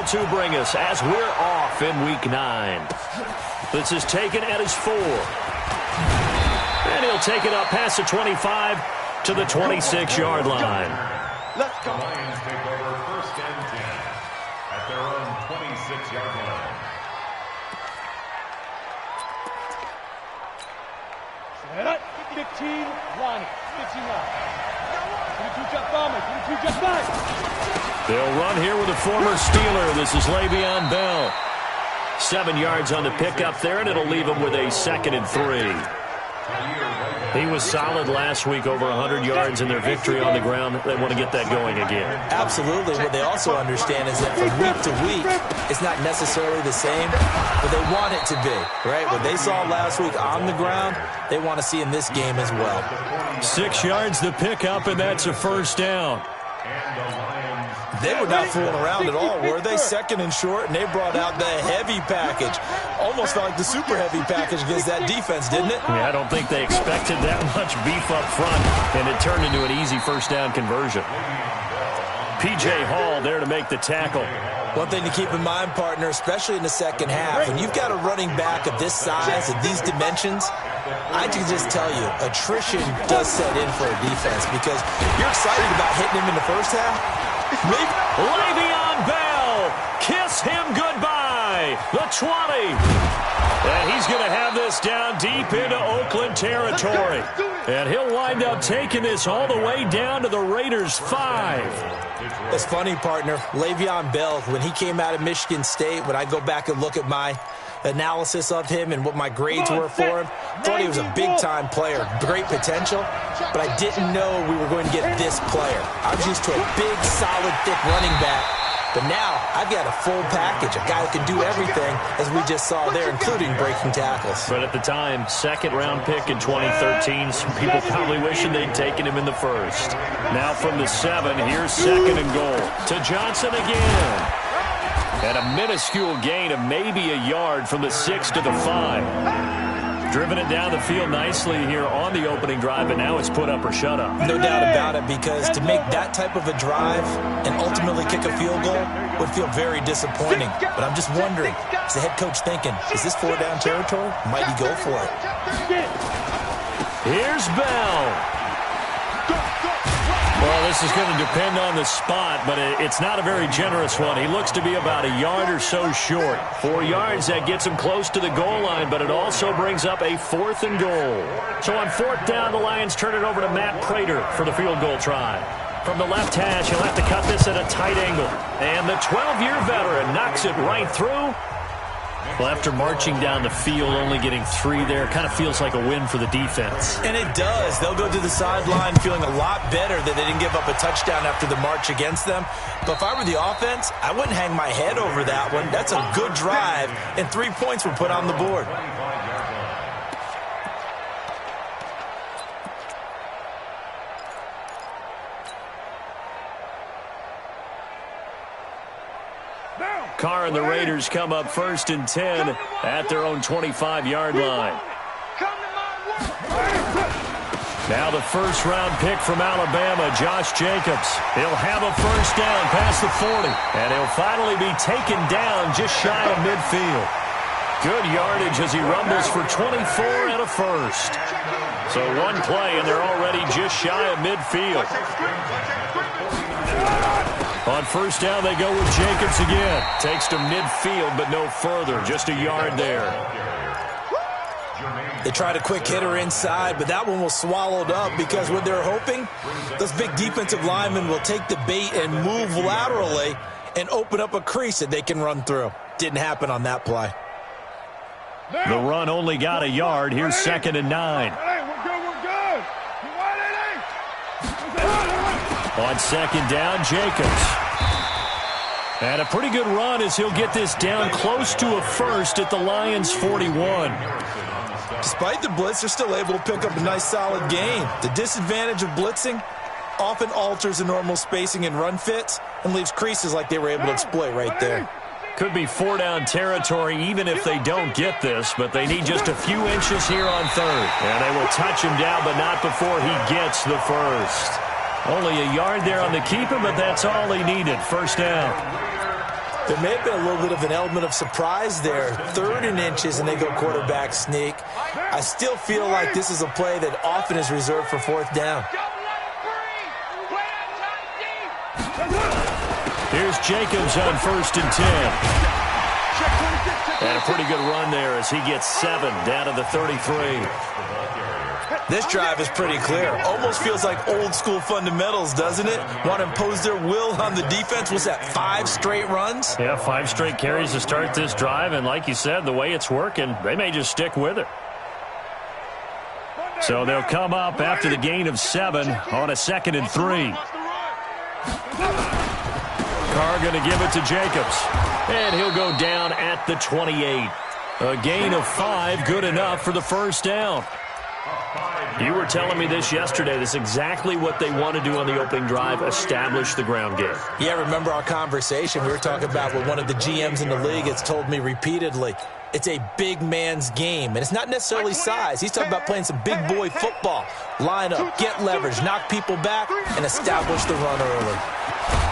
to bring us as we're off in Week 9. This is taken at his 4. And he'll take it up past the 25 to the 26-yard line. Let's go. The Lions take over 1st and 10 at their own 26-yard line. Set up. 15, Ronnie. 15 line. 22 just bomber. 22 just back. They'll run here with a former Steeler. This is Le'Veon Bell. 7 yards on the pickup there, and it'll leave him with a 2nd and 3. He was solid last week, over 100 yards in their victory on the ground. They want to get that going again. Absolutely. What they also understand is that from week to week, it's not necessarily the same, but they want it to be, right? What they saw last week on the ground, they want to see in this game as well. 6 yards the pickup, and that's a 1st down. They were not fooling around at all, were they? 2nd and short, and they brought out the heavy package. Almost felt like the super heavy package against that defense, didn't it? Yeah, I don't think they expected that much beef up front, and it turned into an easy 1st down conversion. P.J. Hall there to make the tackle. One thing to keep in mind, partner, especially in the second half, when you've got a running back of this size, of these dimensions, I can just tell you, attrition does set in for a defense because you're excited about hitting him in the first half. Maybe. Le'Veon Bell, kiss him goodbye. The 20. And he's going to have this down deep into Oakland territory. And he'll wind up taking this all the way down to the Raiders' 5. It's funny, partner. Le'Veon Bell, when he came out of Michigan State, when I go back and look at my analysis of him and what my grades were for him, thought he was a big-time player, great potential, but I didn't know we were going to get this player. I was used to a big, solid, thick running back, but now I've got a full package, a guy who can do everything, as we just saw there, including breaking tackles. But at the time, 2nd-round pick in 2013, some people probably wishing they'd taken him in the 1st. Now from the 7, here's 2nd and goal. To Johnson again. And a minuscule gain of maybe a yard from the 6 to the 5. Driven it down the field nicely here on the opening drive, and now it's put up or shut up. No doubt about it, because to make that type of a drive and ultimately kick a field goal would feel very disappointing. But I'm just wondering, is the head coach thinking, is this 4-down territory? Might he go for it? Here's Bell. Well, this is going to depend on the spot, but it's not a very generous one. He looks to be about a yard or so short. 4 yards, that gets him close to the goal line, but it also brings up a 4th and goal. So on 4th down, the Lions turn it over to Matt Prater for the field goal try. From the left hash, he'll have to cut this at a tight angle. And the 12-year veteran knocks it right through. Well, after marching down the field, only getting 3 there, kind of feels like a win for the defense. And it does. They'll go to the sideline feeling a lot better that they didn't give up a touchdown after the march against them. But if I were the offense, I wouldn't hang my head over that one. That's a good drive, and 3 points were put on the board. Carr and the Raiders come up 1st and 10 at their own 25-yard line. Now the 1st-round pick from Alabama, Josh Jacobs. He'll have a 1st down past the 40, and he'll finally be taken down just shy of midfield. Good yardage as he rumbles for 24 and a 1st. So 1 play, and they're already just shy of midfield. On 1st down, they go with Jacobs again. Takes to midfield, but no further. Just a yard there. They tried a quick hitter inside, but that one was swallowed up because what they're hoping, those big defensive linemen will take the bait and move laterally and open up a crease that they can run through. Didn't happen on that play. The run only got a yard. Here's 2nd and 9. On 2nd down, Jacobs. And a pretty good run as he'll get this down close to a 1st at the Lions' 41. Despite the blitz, they're still able to pick up a nice solid gain. The disadvantage of blitzing often alters the normal spacing and run fits and leaves creases like they were able to exploit right there. Could be 4-down territory even if they don't get this, but they need just a few inches here on 3rd. And they will touch him down, but not before he gets the 1st. Only a yard there on the keeper, but that's all he needed. 1st down. There may have been a little bit of an element of surprise there. 3rd and inches, and they go quarterback sneak. I still feel like this is a play that often is reserved for 4th down. Here's Jacobs on 1st and 10. And a pretty good run there as he gets 7 down to the 33. This drive is pretty clear. Almost feels like old school fundamentals, doesn't it? Want to impose their will on the defense. Was that 5 straight runs? Yeah, 5 straight carries to start this drive. And like you said, the way it's working, they may just stick with it. So they'll come up after the gain of 7 on a 2nd and 3. Carr going to give it to Jacobs. And he'll go down at the 28. A gain of 5, good enough for the 1st down. You were telling me this yesterday. This is exactly what they want to do on the opening drive, establish the ground game. Yeah, remember our conversation. We were talking about what one of the GMs in the league has told me repeatedly. It's a big man's game, and it's not necessarily size. He's talking about playing some big boy football. Line up, get leverage, knock people back, and establish the run early.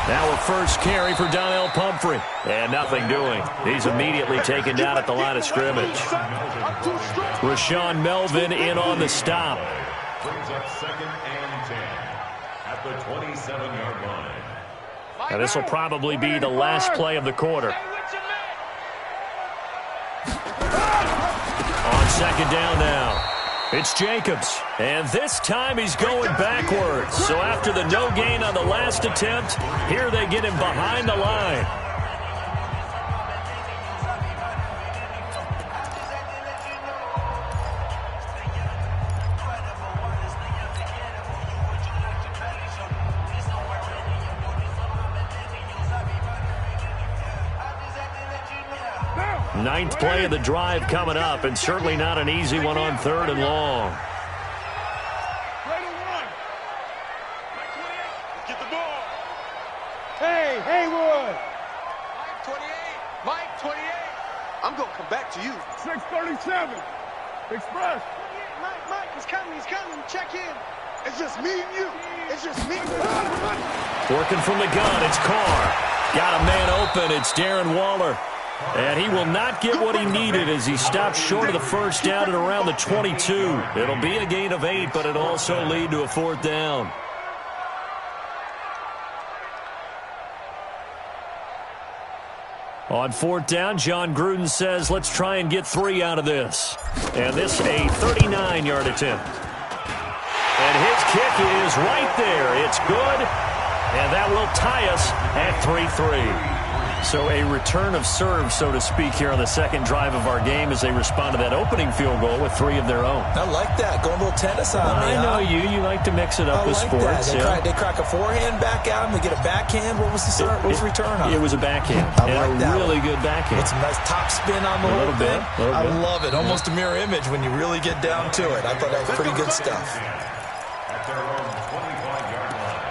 Now a first carry for Donnell Pumphrey. And nothing doing. He's immediately taken down at the line of scrimmage. Rashawn Melvin in on the stop. Brings up 2nd and 10 at the 27-yard line. And this will probably be the last play of the quarter. On 2nd down now. It's Jacobs, and this time he's going backwards. So after the no gain on the last attempt, here they get him behind the line. Ninth play of the drive coming up, and certainly not an easy one on 3rd and long. Get the ball. Hey, Haywood. Mike 28. I'm going to come back to you. 637. Express. Mike, he's coming. Check in. It's just me and you. It's just me and you. Working from the gun, it's Carr. Got a man open, it's Darren Waller. And he will not get what he needed as he stopped short of the 1st down at around the 22. It'll be a gain of 8, but it'll also lead to a 4th down. On 4th down, John Gruden says, let's try and get 3 out of this. And this a 39-yard attempt. And his kick is right there. It's good, and that will tie us at 3-3. So a return of serve, so to speak, here on the 2nd drive of our game as they respond to that opening field goal with 3 of their own. I like that. Going a little tennis on me. I know you. You like to mix it up with sports. They crack a forehand back out, and they get a backhand. What was the serve? What was the return on? It was a backhand. I like that. Really good backhand. With some nice top spin on the whole thing. I love it. Almost a mirror image when you really get down to it. I thought that was pretty good stuff. At their own 25-yard line.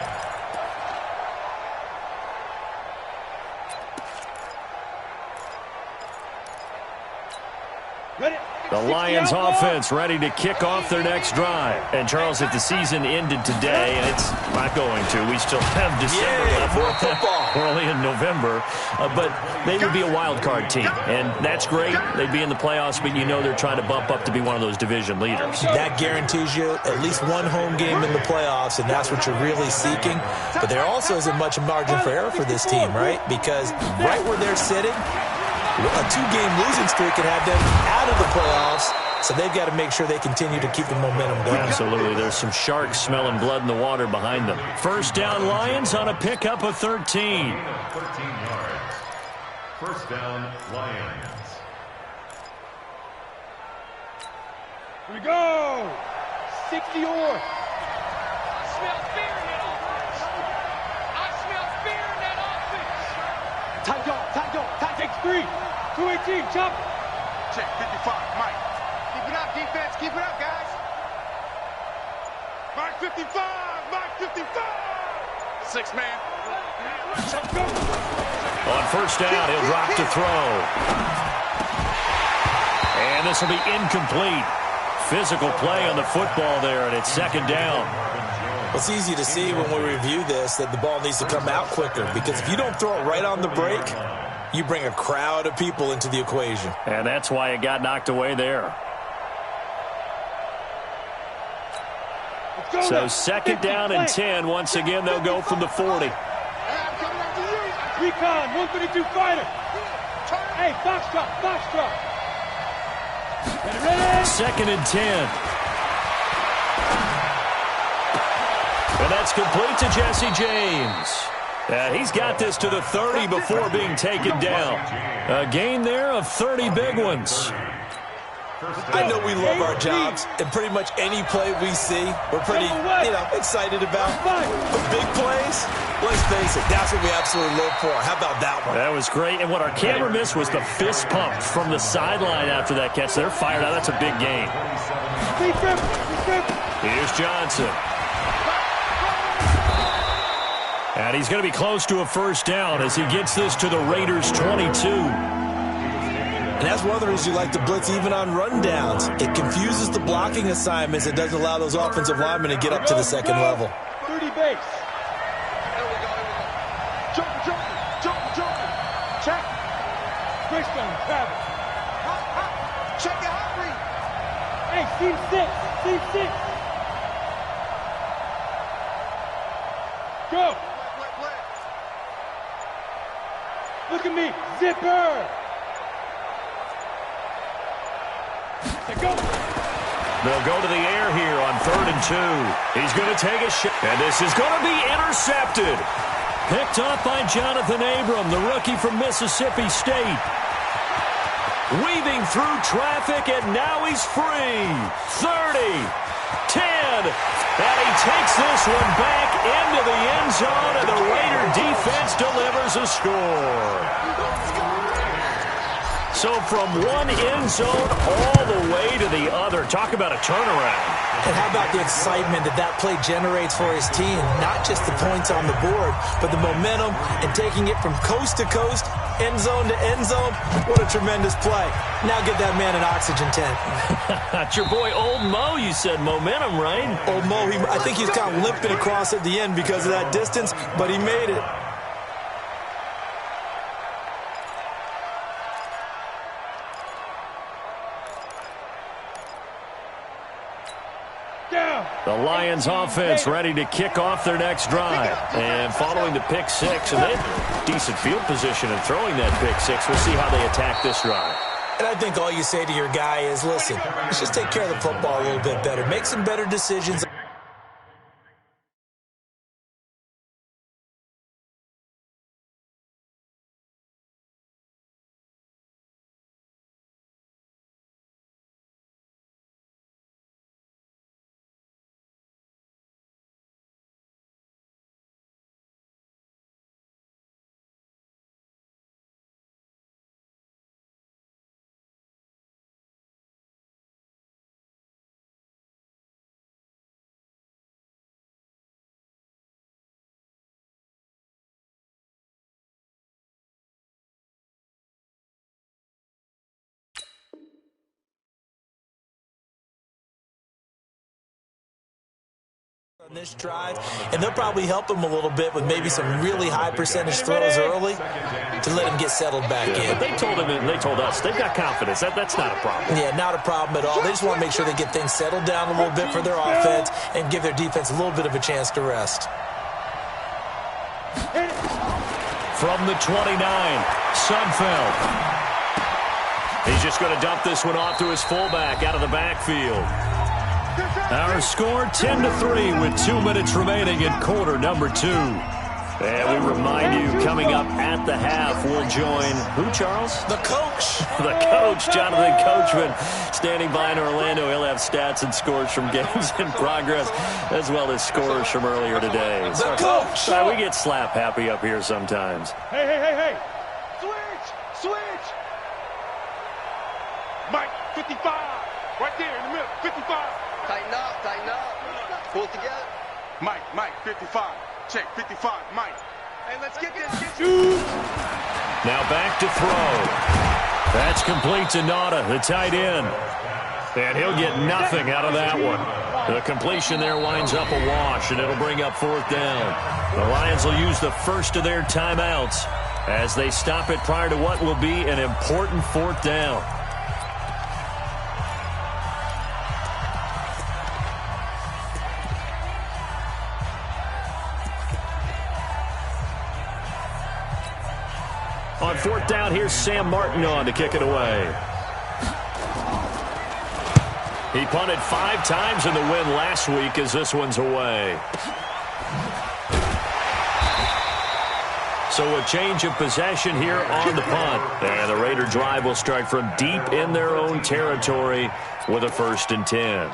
Ready? The Lions offense ready to kick off their next drive. And, Charles, if the season ended today, and it's not going to, we still have December left. More football. We're only in November. But they would be a wild card team. And that's great. They'd be in the playoffs, but you know they're trying to bump up to be one of those division leaders. That guarantees you at least one home game in the playoffs, and that's what you're really seeking. But there also isn't much margin for error for this team, right? Because right where they're sitting, a 2-game losing streak could have them out of the playoffs, so they've got to make sure they continue to keep the momentum going. Absolutely. There's some sharks smelling blood in the water behind them. 1st down, Lions on a pickup of 13. 13 yards. 1st down, Lions. Here we go. 60 or. I smell fear in that offense. I smell fear in that offense. Tight dog. Take 3. 218. Chop. Check 55, Mike. Keep it up, defense. Keep it up, guys. Mark 55. 6 man. On 1st down, he'll drop to throw. And this will be incomplete. Physical play on the football there, and it's 2nd down. It's easy to see when we review this that the ball needs to come out quicker, because if you don't throw it right on the break, you bring a crowd of people into the equation. And that's why it got knocked away there. So second down and 10. Once again, they'll go from the 40. Recon, 132 fighter. Hey, foxtrot, foxtrot. Ready? Second and 10. And that's complete to Jesse James. He's got this to the 30 before being taken down. A gain there of 30 big ones. I know we love our jobs, and pretty much any play we see, we're pretty, excited about. But big plays, let's face it, that's what we absolutely look for. How about that one? That was great, and what our camera missed was the fist pump from the sideline after that catch. They're fired out. That's a big gain. Here's Johnson. And he's going to be close to a first down as he gets this to the Raiders' 22. And that's one of the reasons you like to blitz even on rundowns. It confuses the blocking assignments. It doesn't allow those offensive linemen to get up to the second level. 30 base. Jumping. Check. Greystone, travel. Check your hot read. Hey, seam 6. Go. Look at me. Zipper. They'll go to the air here on 3rd and 2. He's going to take a shot, and this is going to be intercepted. Picked off by Jonathan Abram, the rookie from Mississippi State. Weaving through traffic, and now he's free. 30, 10, and he takes this one back into the end zone, and the Raider defense delivers a score. So from one end zone all the way to the other. Talk about a turnaround. And how about the excitement that play generates for his team? Not just the points on the board, but the momentum and taking it from coast to coast, end zone to end zone. What a tremendous play. Now get that man an oxygen tent. That's your boy Old Mo. You said momentum, right? Old Mo, I think he's kind of limping across at the end because of that distance, but he made it. The Lions offense ready to kick off their next drive. And following the pick six, and they have decent field position in throwing that pick six. We'll see how they attack this drive. And I think all you say to your guy is, listen, let's just take care of the football a little bit better. Make some better decisions. On this drive, and they'll probably help him a little bit with maybe some really high percentage throws early to let him get settled back in. But they told him, and they told us, they've got confidence. That's not a problem. Yeah, not a problem at all. They just want to make sure they get things settled down a little bit for their offense and give their defense a little bit of a chance to rest. From the 29, Sudfeld. He's just going to dump this one off to his fullback out of the backfield. Our score 10-3 with 2 minutes remaining in quarter number 2. And we remind you, coming up at the half, we'll join who, Charles? The coach. The coach, Jonathan Coachman, standing by in Orlando. He'll have stats and scores from games in progress, as well as scores from earlier today. The coach. We get slap happy up here sometimes. Hey. Switch. Mike, 55. Right there in the middle, 55. Tighten up. Pull it together. Mike, 55. Check, 55, Mike. Hey, let's get this. Now back to throw. That's complete to Nauta, the tight end. And he'll get nothing out of that one. The completion there winds up a wash, and it'll bring up 4th down. The Lions will use the first of their timeouts. as they stop it prior to what will be an important 4th down. On 4th down, here's Sam Martin on to kick it away. He punted 5 times in the win last week as this one's away. So a change of possession here on the punt. And the Raider drive will start from deep in their own territory with a 1st and 10.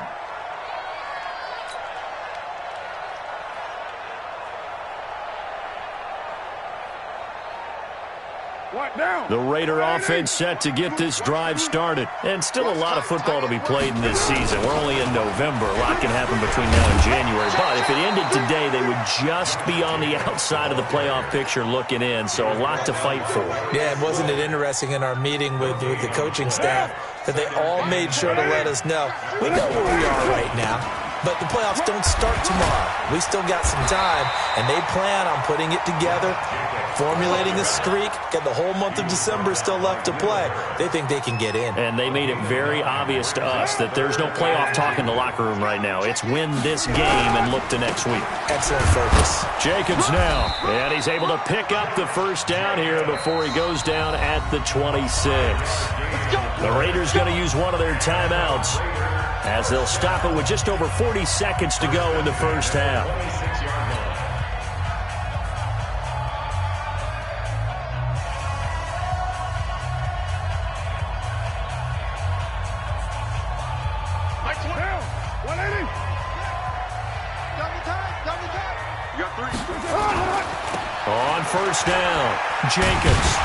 The Raider offense set to get this drive started. And still a lot of football to be played in this season. We're only in November. A lot can happen between now and January. But if it ended today, they would just be on the outside of the playoff picture looking in. So a lot to fight for. Yeah, wasn't it interesting in our meeting with the coaching staff that they all made sure to let us know, we know where we are right now, but the playoffs don't start tomorrow. We still got some time, and they plan on putting it together, formulating a streak, got the whole month of December still left to play. They think they can get in. And they made it very obvious to us that there's no playoff talk in the locker room right now. It's win this game and look to next week. Excellent focus. Jacobs now, and he's able to pick up the 1st down here before he goes down at the 26. The Raiders going to use one of their timeouts as they'll stop it with just over 40 seconds to go in the 1st half. On 1st down, Jacobs.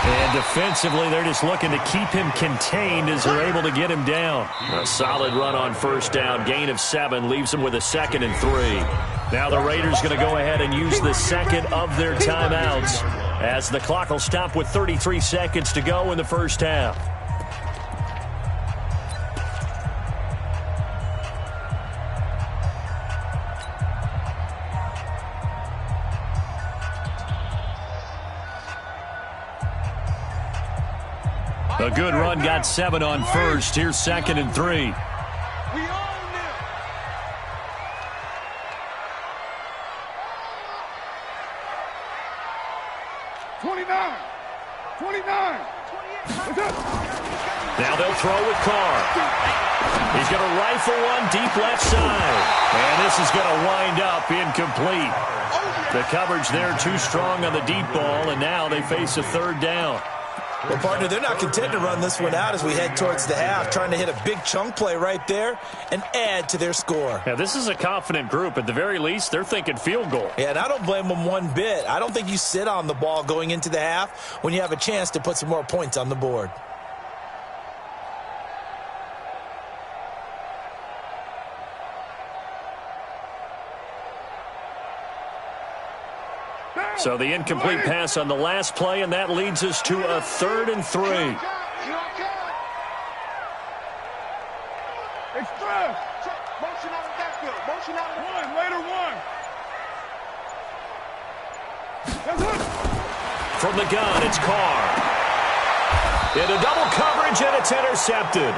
And defensively, they're just looking to keep him contained as they're able to get him down. A solid run on 1st down. Gain of 7 leaves him with a 2nd and 3. Now the Raiders going to go ahead and use the second of their timeouts as the clock will stop with 33 seconds to go in the 1st half. A good run, got 7 on 1st. Here's 2nd and 3. We own them. 29. Now they'll throw with Carr. He's going to rifle one deep left side. And this is going to wind up incomplete. The coverage there too strong on the deep ball, and now they face a 3rd down. Well, partner, they're not content to run this one out as we head towards the half, trying to hit a big chunk play right there and add to their score. Yeah, this is a confident group. At the very least, they're thinking field goal. Yeah, and I don't blame them one bit. I don't think you sit on the ball going into the half when you have a chance to put some more points on the board. So the incomplete pass on the last play, and that leads us to a 3rd and 3. Express. Motion out of the backfield. Motion out of the One. Later one. From the gun, it's Carr. Into double coverage, and it's intercepted.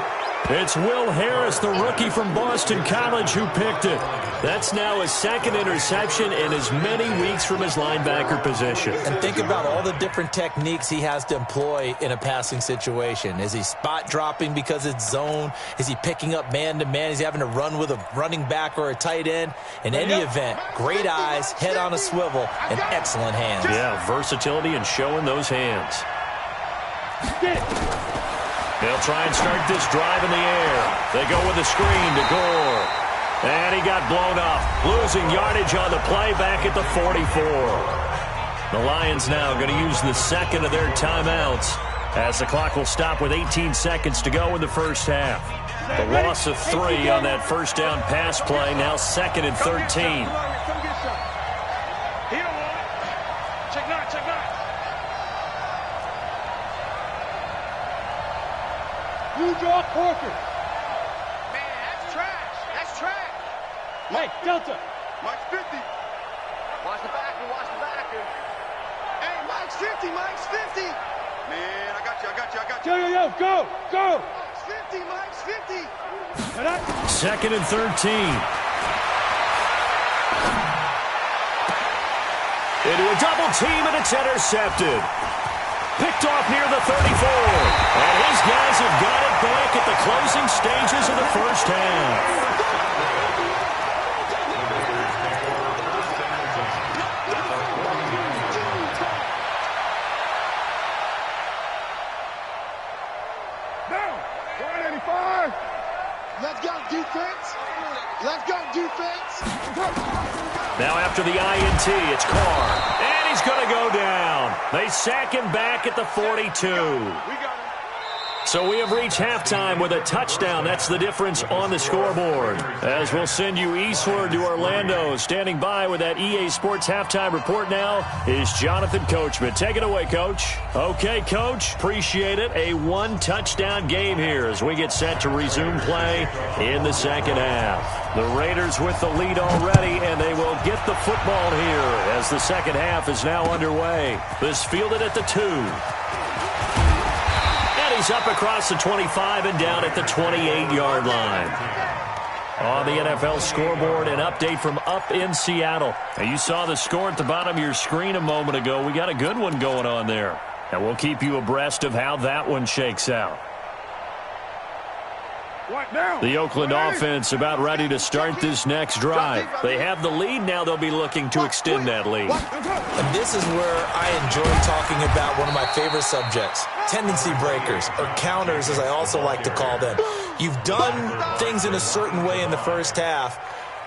It's Will Harris, the rookie from Boston College, who picked it. That's now his 2nd interception in as many weeks from his linebacker position. And think about all the different techniques he has to employ in a passing situation. Is he spot dropping because it's zone? Is he picking up man-to-man? Is he having to run with a running back or a tight end? In any event, great eyes, head on a swivel, and excellent hands. Yeah, versatility and showing those hands. They'll try and start this drive in the air. They go with a screen to Gore. And he got blown up, losing yardage on the play back at the 44. The Lions now going to use the 2nd of their timeouts as the clock will stop with 18 seconds to go in the 1st half. The loss of 3 on that 1st down pass play, now 2nd and 13. check nine. Blue draw Corker. Man, that's trash. That's trash. Hey, Delta. March 50. Watch the backer. Hey, Mike Mike's 50, Mike's 50. Man, I got you. Yo, go. Mike's 50, Mike's 50. Second and 13. Into a double team, and it's intercepted. Picked off near the 34. And his guys have got it back at the closing stages of the first half. Let's go, defense. Now after the INT, it's Carr. And he's going to go down. They sack him back at the 42. So we have reached halftime with a touchdown. That's the difference on the scoreboard. As we'll send you eastward to Orlando. Standing by with that EA Sports halftime report now is Jonathan Coachman. Take it away, Coach. Okay, Coach. Appreciate it. A one-touchdown game here as we get set to resume play in the second half. The Raiders with the lead already, and they will get the football here as the second half is now underway. This fielded at the 2. He's up across the 25 and down at the 28-yard line. On the NFL scoreboard, an update from up in Seattle. Now, you saw the score at the bottom of your screen a moment ago. We got a good one going on there. And we'll keep you abreast of how that one shakes out. The Oakland offense about ready to start this next drive. They have the lead now. They'll be looking to extend that lead. And this is where I enjoy talking about one of my favorite subjects, tendency breakers, or counters as I also like to call them. You've done things in a certain way in the first half,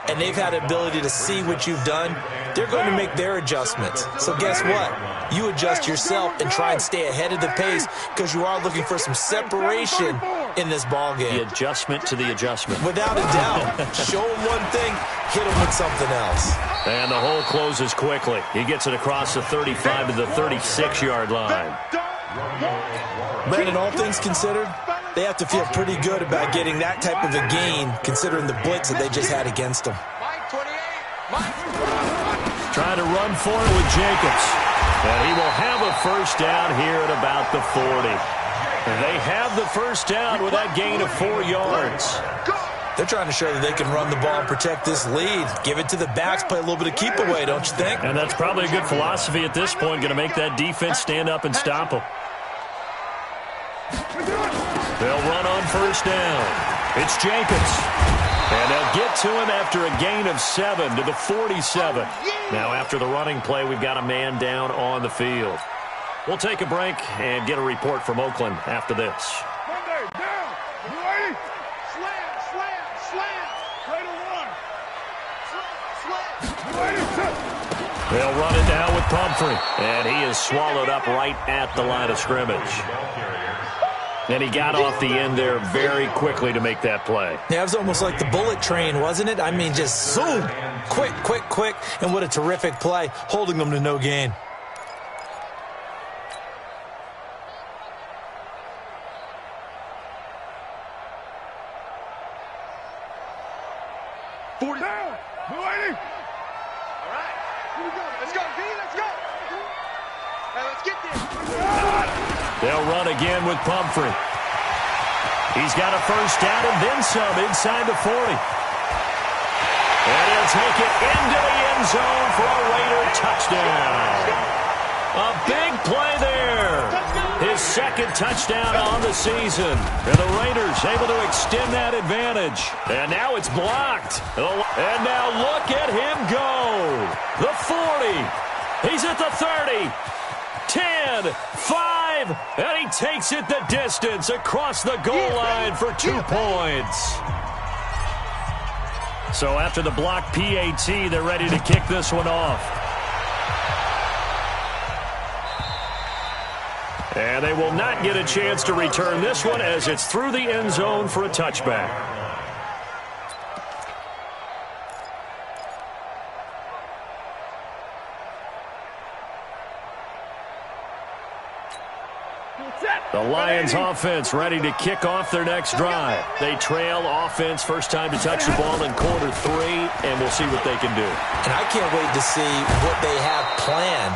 and they've had the ability to see what you've done. They're going to make their adjustments. So guess what? You adjust yourself and try and stay ahead of the pace because you are looking for some separation in this ball game. The adjustment to the adjustment. Without a doubt. Show him one thing, hit him with something else. And the hole closes quickly. He gets it across the 35 to the 36-yard line. Brandon, all things considered, they have to feel pretty good about getting that type of a gain considering the blitz that they just had against them. Trying to run for it with Jacobs. And he will have a first down here at about the 40. And they have the first down with that gain of 4 yards. They're trying to show that they can run the ball and protect this lead. Give it to the backs, play a little bit of keep away, don't you think? And that's probably a good philosophy at this point, going to make that defense stand up and stop them. They'll run on first down. It's Jacobs. And they'll get to him after a gain of 7 to the 47. Now after the running play, we've got a man down on the field. We'll take a break and get a report from Oakland after this. They'll run it down with Pumphrey. And he is swallowed up right at the line of scrimmage. And he got off the end there very quickly to make that play. Yeah, it was almost like the bullet train, wasn't it? I mean, just zoom. Quick. And what a terrific play, holding them to no gain. They'll run again with Pumphrey. He's got a first down and then some inside the 40. And he'll take it into the end zone for a Raider touchdown. A big play there. His second touchdown on the season. And the Raiders able to extend that advantage. And now it's blocked. And now look at him go. The 40. He's at the 30. 10, 5, and he takes it the distance across the goal line for 2 points. So after the block PAT, they're ready to kick this one off. And they will not get a chance to return this one as it's through the end zone for a touchback. The Lions offense ready to kick off their next drive. They trail offense, first time to touch the ball in quarter 3, and we'll see what they can do. And I can't wait to see what they have planned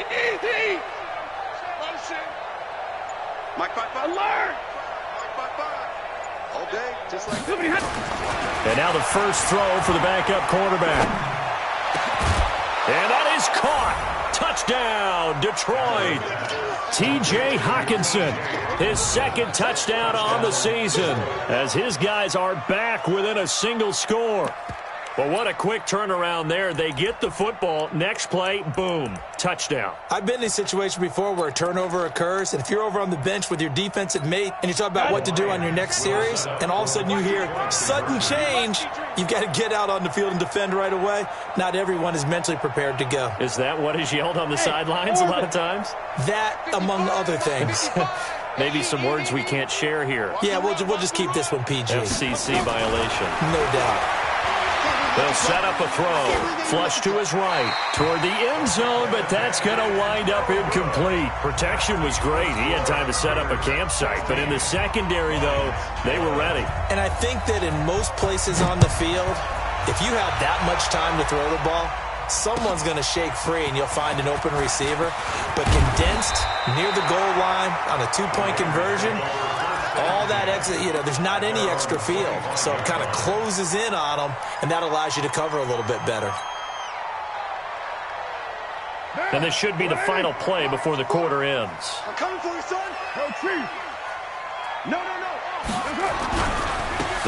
Easy. Mike 5-5. Alert. Mike 5-5. All day, just like that. And now the first throw for the backup quarterback. And that is caught. Touchdown, Detroit. T.J. Hawkinson, his second touchdown on the season, as his guys are back within a single score. But what a quick turnaround there. They get the football. Next play, boom, touchdown. I've been in a situation before where a turnover occurs, and if you're over on the bench with your defensive mate and you talk about what to do on your next series, and all of a sudden you hear sudden change, you've got to get out on the field and defend right away. Not everyone is mentally prepared to go. Is that what is yelled on the sidelines a lot of times? That, among other things. Maybe some words we can't share here. Yeah, we'll just keep this one PG. FCC violation. No doubt. They'll set up a throw. Flush to his right. Toward the end zone, but that's going to wind up incomplete. Protection was great. He had time to set up a campsite. But in the secondary, though, they were ready. And I think that in most places on the field, if you have that much time to throw the ball, someone's going to shake free and you'll find an open receiver. But condensed near the goal line on a two-point conversion, all that extra, there's not any extra field. So it kind of closes in on them, and that allows you to cover a little bit better. And this should be the final play before the quarter ends. I'm coming for you, son. No, Chief. No.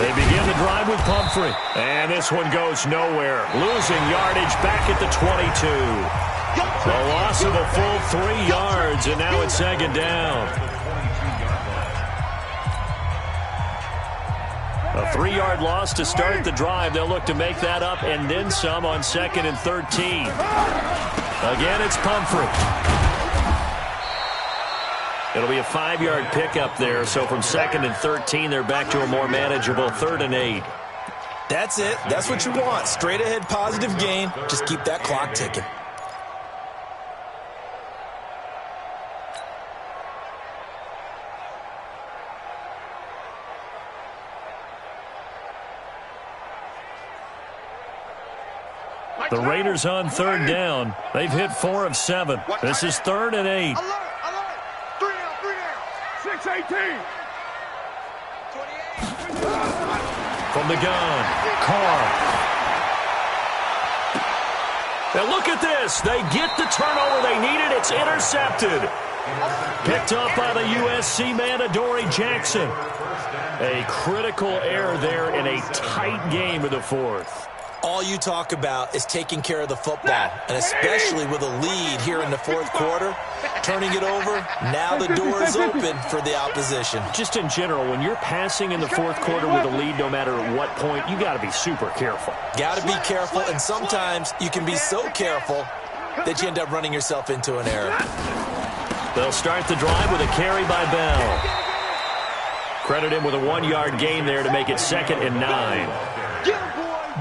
They begin the drive with Pumphrey. And this one goes nowhere. Losing yardage back at the 22. The loss of a full 3 yards, and now it's second down. A 3-yard loss to start the drive. They'll look to make that up and then some on 2nd and 13. Again, it's Pumphrey. It'll be a 5-yard pickup there. So from 2nd and 13, they're back to a more manageable 3rd and 8. That's it. That's what you want. Straight ahead positive gain. Just keep that clock ticking. The Raiders on 3rd down. They've hit 4 of 7. This is 3rd and 8. Alert. 3 down. 6-18. From the gun, Carr. Now look at this. They get the turnover they needed. It's intercepted. Picked up by the USC man, Adoree Jackson. A critical error there in a tight game of the 4th. All you talk about is taking care of the football, and especially with a lead here in the 4th quarter, turning it over, now the door is open for the opposition. Just in general, when you're passing in the 4th quarter with a lead, no matter at what point, you got to be super careful. Got to be careful, and sometimes you can be so careful that you end up running yourself into an error. They'll start the drive with a carry by Bell. Credit him with a 1-yard gain there to make it 2nd and 9.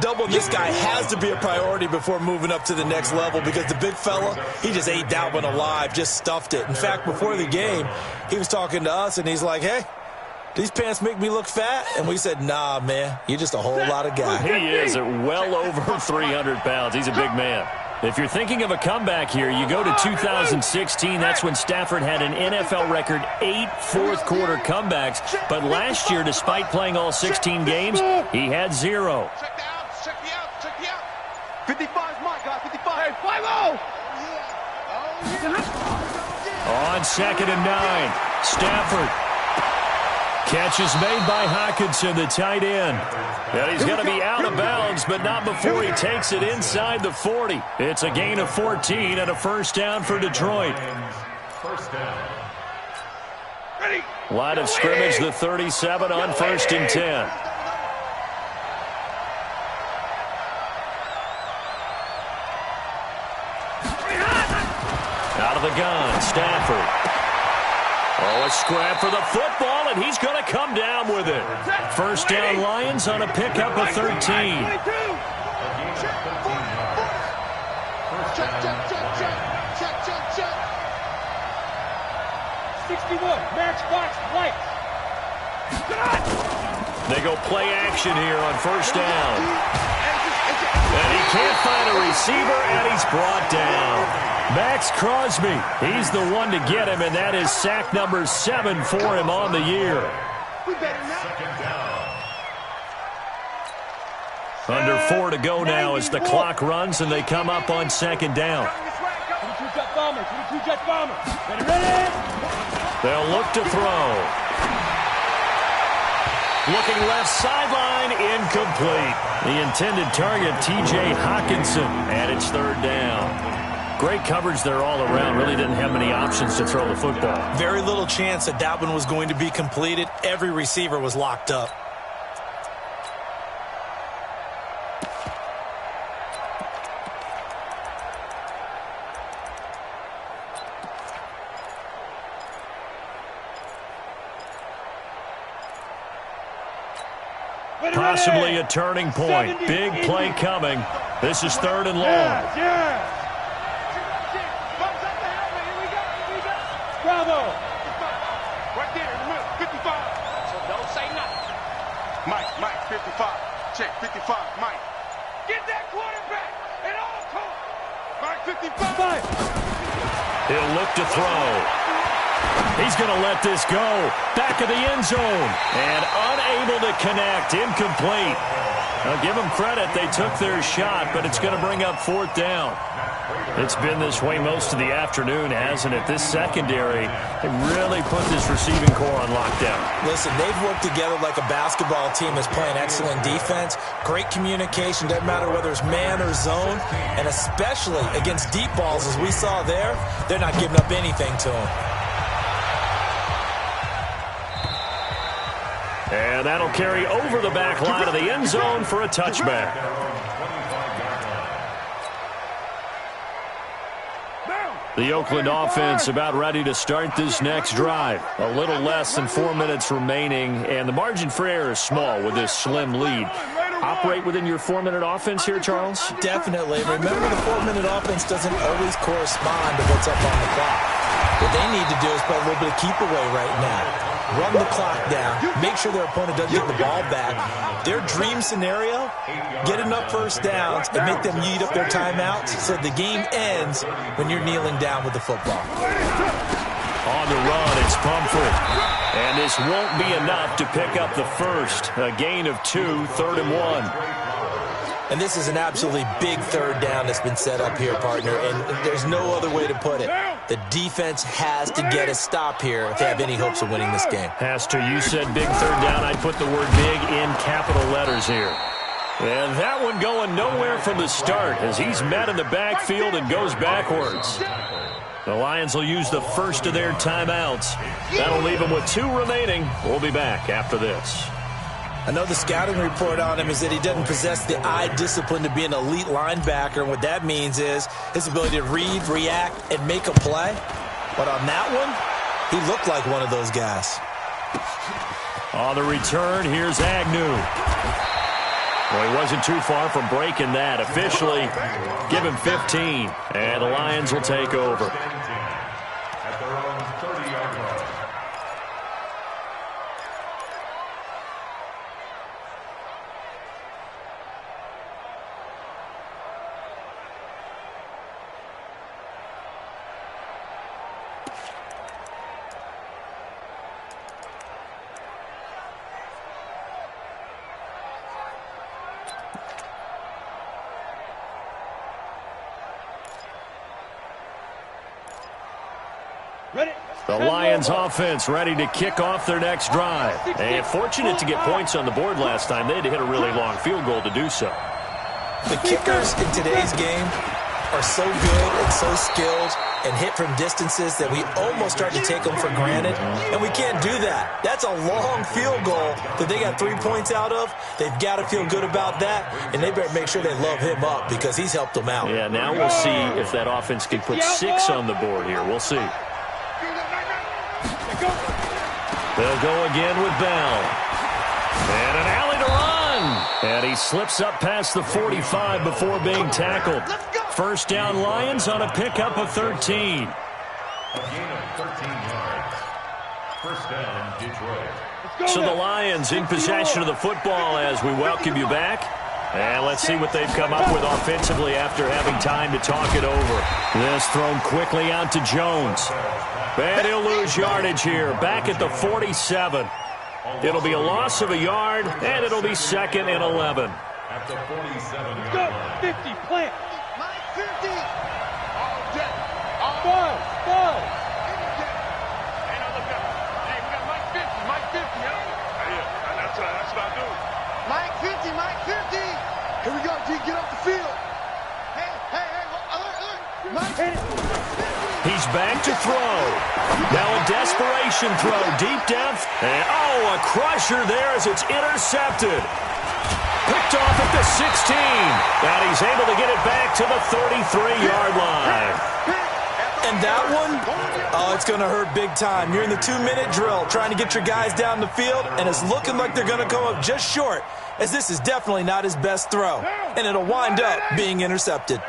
Doubling this guy has to be a priority before moving up to the next level, because the big fella, he just ate that one alive, just stuffed it. In fact, before the game, he was talking to us, and he's like, hey, these pants make me look fat? And we said, nah, man, you're just a whole lot of guy. He is at well over 300 pounds. He's a big man. If you're thinking of a comeback here, you go to 2016. That's when Stafford had an NFL record 8 fourth-quarter comebacks. But last year, despite playing all 16 games, he had 0. Check me out. 55's my guy, 55. Hey, 5-0. On 2nd and 9, Stafford. Catch is made by Hawkinson, the tight end. And he's going to be out of bounds, but not before he takes it inside the 40. It's a gain of 14 and a first down for Detroit. First down. Ready. Line of scrimmage, the 37 on 1st and 10. Out of the gun, Stafford. Oh, a scrap for the football, and he's going to come down with it. First down, Lions on a pickup of 13. Check. 61, matchbox lights. They go play action here on first down. And he can't find a receiver, and he's brought down. Max Crosby, he's the one to get him, and that is sack number 7 for him on the year. Under 4 to go now as the clock runs, and they come up on second down. 22 jet bomber, 22 jet bomber. Ready? They'll look to throw. Looking left sideline, incomplete. The intended target, T.J. Hawkinson, and it's third down. Great coverage there all around. Really didn't have many options to throw the football. Very little chance that one was going to be completed. Every receiver was locked up. Possibly a turning point. Big play coming. This is third and long. Yeah. Bravo. Right there in the middle, 55. So don't say nothing. Mike, 55. Check, 55, Mike. Get that quarterback at all costs. Mike, 55. He'll look to throw. He's going to let this go. Back of the end zone. And unable to connect. Incomplete. I'll give them credit. They took their shot, but it's going to bring up fourth down. It's been this way most of the afternoon, hasn't it? This secondary, they really put this receiving core on lockdown. Listen, they've worked together like a basketball team that's playing excellent defense. Great communication. Doesn't matter whether it's man or zone. And especially against deep balls, as we saw there, they're not giving up anything to them. And that'll carry over the back line of the end zone for a touchback. The Oakland offense about ready to start this next drive. A little less than 4 minutes remaining, and the margin for error is small with this slim lead. Operate within your 4-minute offense here, Charles? Definitely. Remember, the 4-minute offense doesn't always correspond to what's up on the clock. What they need to do is play a little bit of keep away right now. Run the clock down. Make sure their opponent doesn't get the ball back. Their dream scenario, get enough first downs and make them eat up their timeouts so the game ends when you're kneeling down with the football. On the run, it's Pumphrey. And this won't be enough to pick up the first. A gain of 2, 3rd and 1. And this is an absolutely big third down that's been set up here, partner, and there's no other way to put it. The defense has to get a stop here if they have any hopes of winning this game. Has to. You said big third down. I'd put the word big in capital letters here. And that one going nowhere from the start as he's met in the backfield and goes backwards. The Lions will use the first of their timeouts. That'll leave them with 2 remaining. We'll be back after this. I know the scouting report on him is that he doesn't possess the eye discipline to be an elite linebacker, and what that means is his ability to read, react, and make a play. But on that one, he looked like one of those guys. On the return, here's Agnew. Well, he wasn't too far from breaking that. Officially, give him 15, and the Lions will take over. At their own 30-yard line. The Lions offense ready to kick off their next drive. And fortunate to get points on the board last time. They had to hit a really long field goal to do so. The kickers in today's game are so good and so skilled and hit from distances that we almost start to take them for granted. And we can't do that. That's a long field goal that they got 3 points out of. They've got to feel good about that. And they better make sure they love him up because he's helped them out. Yeah, now we'll see if that offense can put 6 on the board here. We'll see. They'll go again with Bell. And an alley to run. And he slips up past the 45 before being tackled. First down Lions on a pickup of 13. A gain of 13 yards. First down, Detroit. So the Lions in possession of the football as we welcome you back. And let's see what they've come up with offensively after having time to talk it over. This thrown quickly out to Jones. And he'll lose yardage here, back at the 47. It'll be a loss of a yard, and it'll be 2nd and 11. At the 47-yard Go. line. 50, plant. My 50. All day. Five. Hey, now look up. Hey, we got Mike 50. Mike 50, huh? Yeah, that's what I do. Mike 50, Mike 50. Here we go, G. Get off the field. Hey. Alert. Mike 50. He's back to throw. Now a desperation throw, deep depth. And, a crusher there as it's intercepted. Picked off at the 16. And he's able to get it back to the 33-yard line. And that one, it's going to hurt big time. You're in the 2-minute drill trying to get your guys down the field, and it's looking like they're going to come up just short, as this is definitely not his best throw, and it'll wind up being intercepted.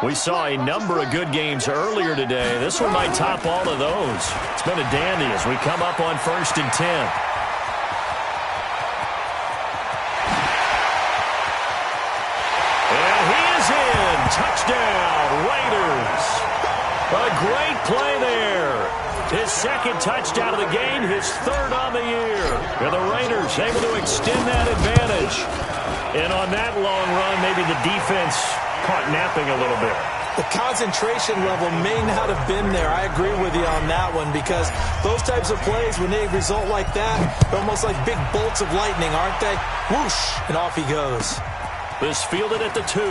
We saw a number of good games earlier today. This one might top all of those. It's been a dandy as we come up on 1st and 10. And he is in. Touchdown, Raiders. A great play there. His 2nd touchdown of the game, his 3rd on the year. And the Raiders able to extend that advantage. And on that long run, maybe the defense caught napping a little bit. The concentration level may not have been there. I agree with you on that one, because those types of plays, when they result like that, they're almost like big bolts of lightning, aren't they? Whoosh, and off he goes. This fielded at the 2.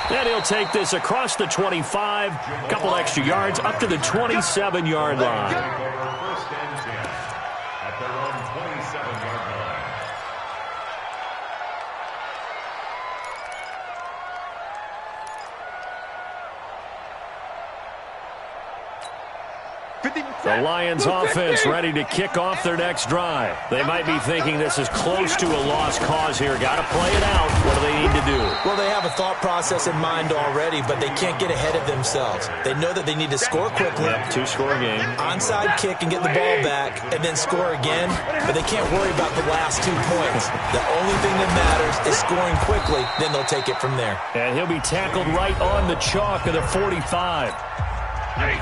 And he'll take this across the 25, couple extra yards, up to the 27-yard line. First and 10 at their own 27-yard line. The Lions offense ready to kick off their next drive. They might be thinking this is close to a lost cause here. Got to play it out. What do they need to do? Well, they have a thought process in mind already, but they can't get ahead of themselves. They know that they need to score quickly. Yep, 2-score game. Onside kick and get the ball back, and then score again, but they can't worry about the last 2 points. The only thing that matters is scoring quickly, then they'll take it from there. And he'll be tackled right on the chalk of the 45.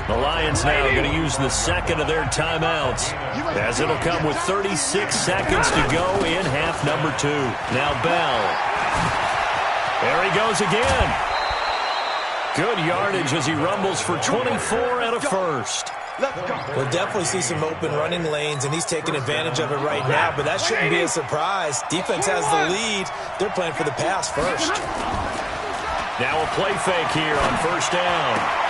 The Lions now are going to use the 2nd of their timeouts, as it'll come with 36 seconds to go in half number 2. Now Bell. There he goes again. Good yardage as he rumbles for 24 and a first. We'll definitely see some open running lanes, and he's taking advantage of it right now, but that shouldn't be a surprise. Defense has the lead. They're playing for the pass first. Now a play fake here on 1st down.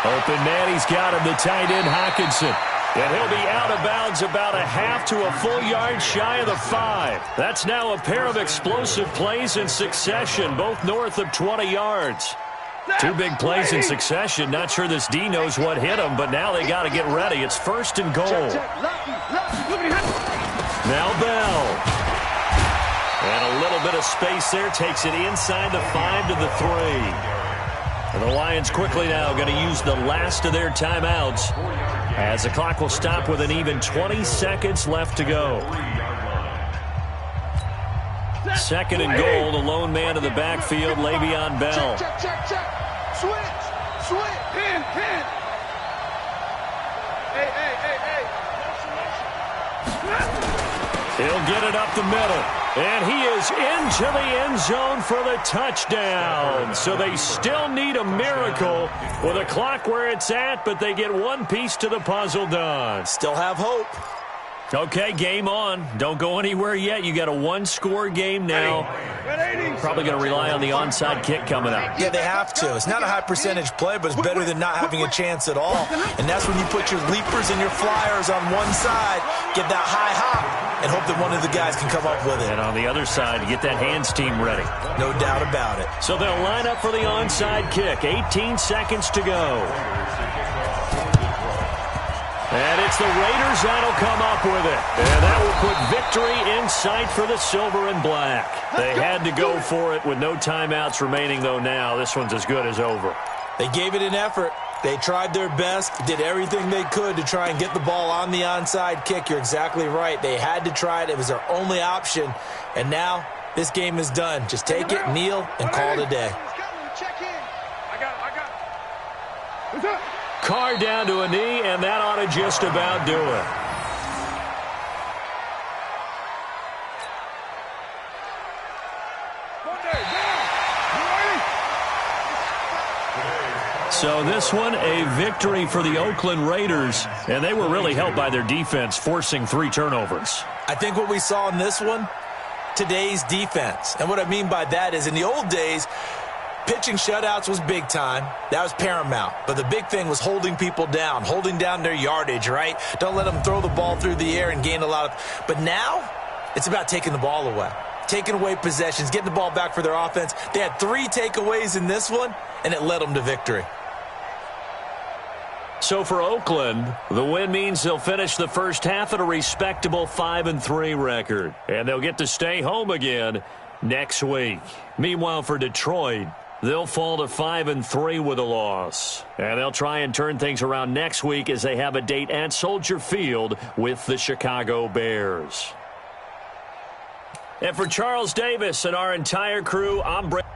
Open man, he's got him, the tight end, Hockenson. And he'll be out of bounds about a half to a full yard shy of the 5. That's now a pair of explosive plays in succession, both north of 20 yards. 2 big plays in succession. Not sure this D knows what hit him, but now they got to get ready. It's 1st and goal. Now Bell. And a little bit of space there. Takes it inside the 5 to the 3. And the Lions quickly now going to use the last of their timeouts, as the clock will stop with an even 20 seconds left to go. 2nd and goal, the lone man in the backfield, Le'Veon Bell. Check. Switch. Pin. Hey. He'll get it up the middle. And he is into the end zone for the touchdown. So they still need a miracle with a clock where it's at, but they get one piece to the puzzle done. Still have hope. Okay, game on. Don't go anywhere yet. You got a 1-score game now. Probably going to rely on the onside kick coming up. Yeah, they have to. It's not a high percentage play, but it's better than not having a chance at all. And that's when you put your leapers and your flyers on one side, get that high hop, and hope that one of the guys can come up with it. And on the other side, get that hands team ready. No doubt about it. So they'll line up for the onside kick. 18 seconds to go. And it's the Raiders that'll come up with it. And that will put victory in sight for the silver and black. They had to go for it with no timeouts remaining, though now. This one's as good as over. They gave it an effort. They tried their best, did everything they could to try and get the ball on the onside kick. You're exactly right. They had to try it. It was their only option. And now this game is done. Just take it, kneel, and call it a day. Carr down to a knee, and that ought to just about do it. So this one, a victory for the Oakland Raiders, and they were really helped by their defense, forcing 3 turnovers. I think what we saw in this one, today's defense. And what I mean by that is in the old days, pitching shutouts was big time. That was paramount. But the big thing was holding people down, holding down their yardage, right? Don't let them throw the ball through the air and gain a lot of... But now, it's about taking the ball away. Taking away possessions, getting the ball back for their offense. They had 3 takeaways in this one, and it led them to victory. So for Oakland, the win means they'll finish the first half at a respectable 5-3 record. And they'll get to stay home again next week. Meanwhile, for Detroit, they'll fall to 5-3 with a loss. And they'll try and turn things around next week as they have a date at Soldier Field with the Chicago Bears. And for Charles Davis and our entire crew, I'm Brett.